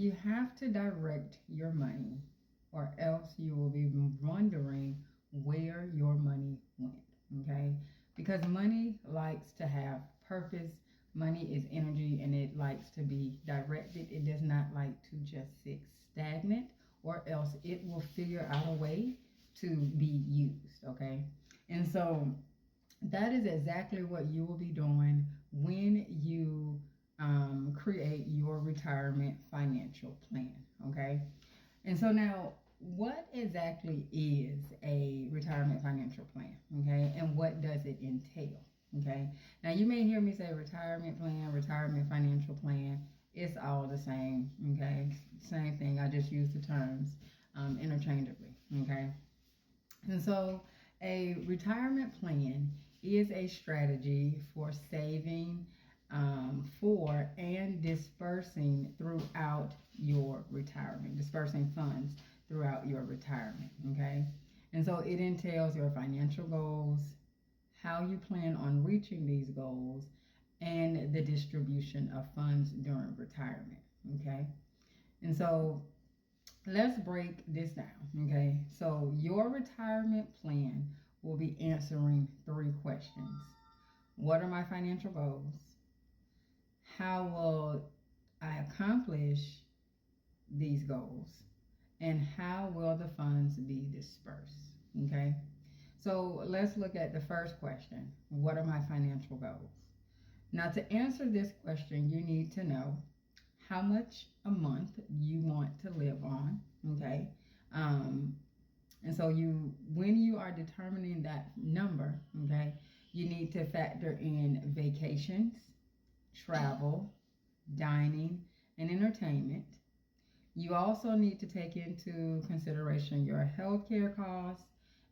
You have to direct your money, or else you will be wondering where your money went. Okay? Because money likes to have purpose. Money is energy and it likes to be directed. It does not like to just sit stagnant, or else it will figure out a way to be used. Okay? And so that is exactly what you will be doing when you create your retirement financial plan. Okay. And so now, what exactly is a retirement financial plan? Okay. And what does it entail? Okay. Now, you may hear me say retirement plan, retirement financial plan. It's all the same. Okay. Same thing. I just use the terms interchangeably. Okay. And so, a retirement plan is a strategy for saving for and dispersing throughout your retirement, dispersing funds throughout your retirement. Okay. And so it entails your financial goals, how you plan on reaching these goals, and the distribution of funds during retirement. Okay. And so let's break this down. Okay. So your retirement plan will be answering three questions. What are my financial goals? How will I accomplish these goals? And how will the funds be dispersed? Okay. So let's look at the first question. What are my financial goals? Now, to answer this question, you need to know how much a month you want to live on. Okay. And so when you are determining that number, okay, you need to factor in vacations, travel, dining, and entertainment. You also need to take into consideration your health care costs,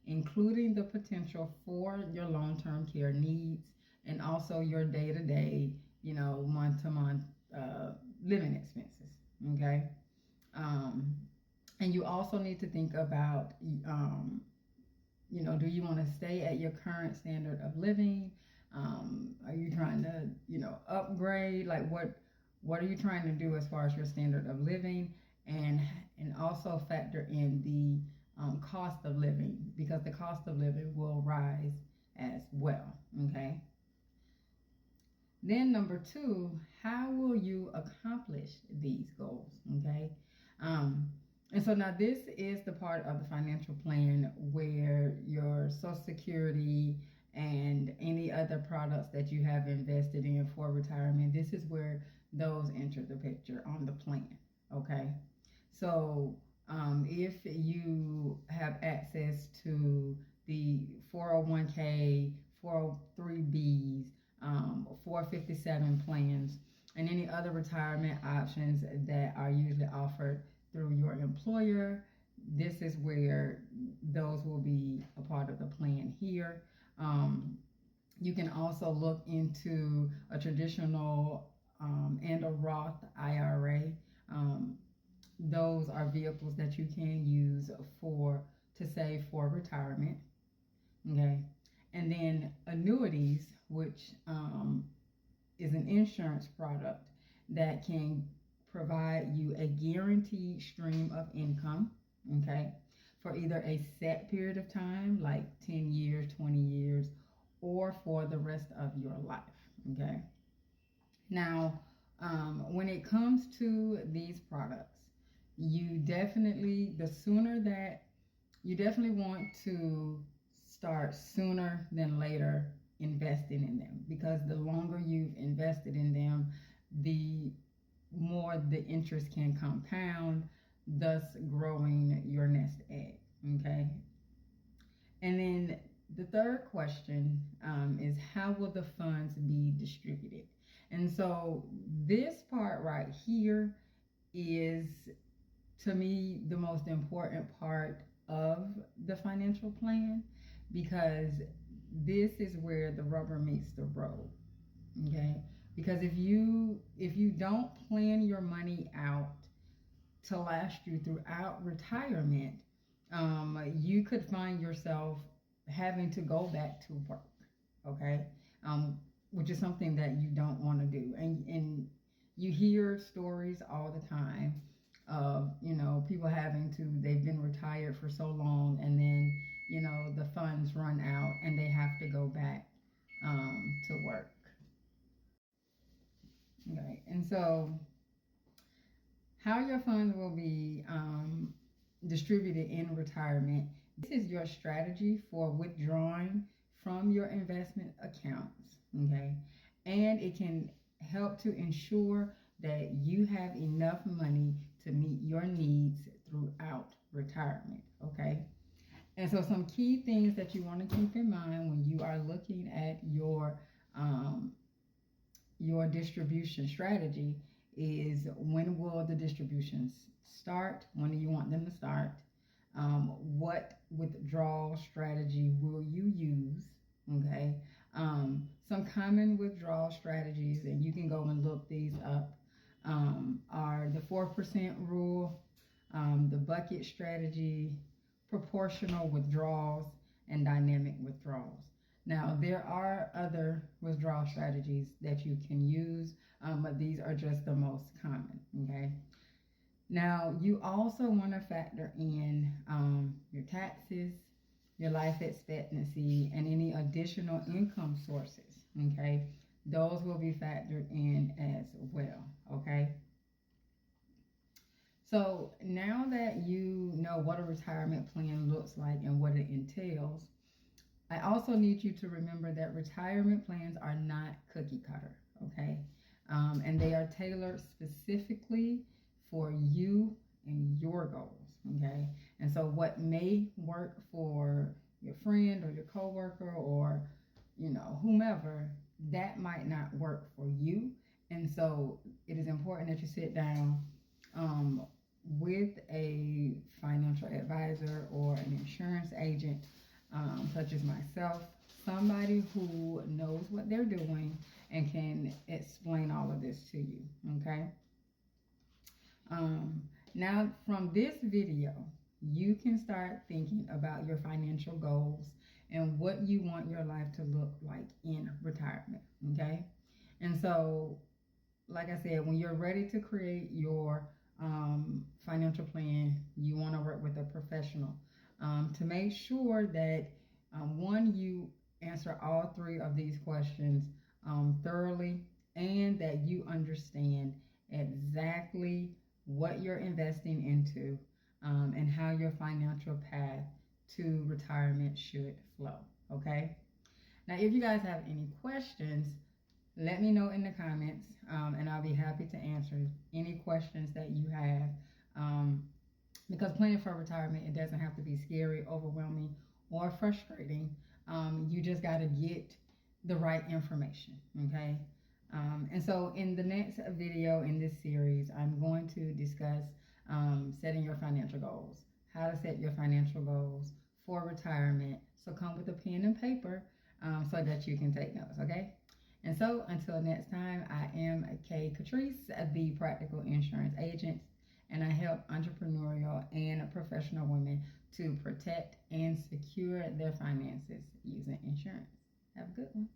including the potential for your long-term care needs, and also your day-to-day, month-to-month living expenses. Okay. And you also need to think about, do you want to stay at your current standard of living? Are you trying to, upgrade? Like what are you trying to do as far as your standard of living? And also factor in the cost of living, because the cost of living will rise as well. Okay. Then number two, how will you accomplish these goals? Okay. And so now this is the part of the financial plan where your Social Security and any other products that you have invested in for retirement, this is where those enter the picture on the plan. Okay. So if you have access to the 401k, 403bs, 457 plans, and any other retirement options that are usually offered through your employer, this is where those will be a part of the plan here. You can also look into a traditional and a Roth IRA. Those are vehicles that you can use to save for retirement. Okay. And then annuities, which is an insurance product that can provide you a guaranteed stream of income, okay, for either a set period of time, like 10 years, 20 years, or for the rest of your life. Okay. Now, when it comes to these products, you definitely want to start sooner than later investing in them, because the longer you've invested in them, the more the interest can compound, thus growing your nest egg. Okay. And then the third question is, how will the funds be distributed? And so this part right here is, to me, the most important part of the financial plan, because this is where the rubber meets the road. Okay. Because if you don't plan your money out to last you throughout retirement, you could find yourself having to go back to work. Okay. Which is something that you don't want to do. And you hear stories all the time of, people they've been retired for so long, and then, the funds run out and they have to go back to work. Okay, and so how your funds will be distributed in retirement. This is your strategy for withdrawing from your investment accounts, okay? And it can help to ensure that you have enough money to meet your needs throughout retirement, okay? And so some key things that you want to keep in mind when you are looking at your distribution strategy is, when will the distributions start? When do you want them to start? What withdrawal strategy will you use? Okay. Some common withdrawal strategies, and you can go and look these up, are the 4% rule, the bucket strategy, proportional withdrawals, and dynamic withdrawals. Now, there are other withdrawal strategies that you can use, but these are just the most common, okay? Now, you also want to factor in your taxes, your life expectancy, and any additional income sources, okay? Those will be factored in as well, okay? So now that you know what a retirement plan looks like and what it entails, I also need you to remember that retirement plans are not cookie cutter, okay? And they are tailored specifically for you and your goals, okay? And so what may work for your friend or your coworker or, whomever, that might not work for you. And so it is important that you sit down with a financial advisor or an insurance agent, such as myself, somebody who knows what they're doing and can explain all of this to you, okay? Now, from this video, you can start thinking about your financial goals and what you want your life to look like in retirement, okay? And so, like I said, when you're ready to create your financial plan, you want to work with a professional to make sure that, one, you answer all three of these questions thoroughly, and that you understand exactly what you're investing into and how your financial path to retirement should flow, okay? Now, if you guys have any questions, let me know in the comments, and I'll be happy to answer any questions that you have. Because planning for retirement, it doesn't have to be scary, overwhelming, or frustrating. You just got to get the right information, okay? And so in the next video in this series, I'm going to discuss setting your financial goals, how to set your financial goals for retirement. So come with a pen and paper so that you can take notes, okay? And so until next time, I am Katrice, the practical insurance agent, and I help entrepreneurial and professional women to protect and secure their finances using insurance. Have a good one.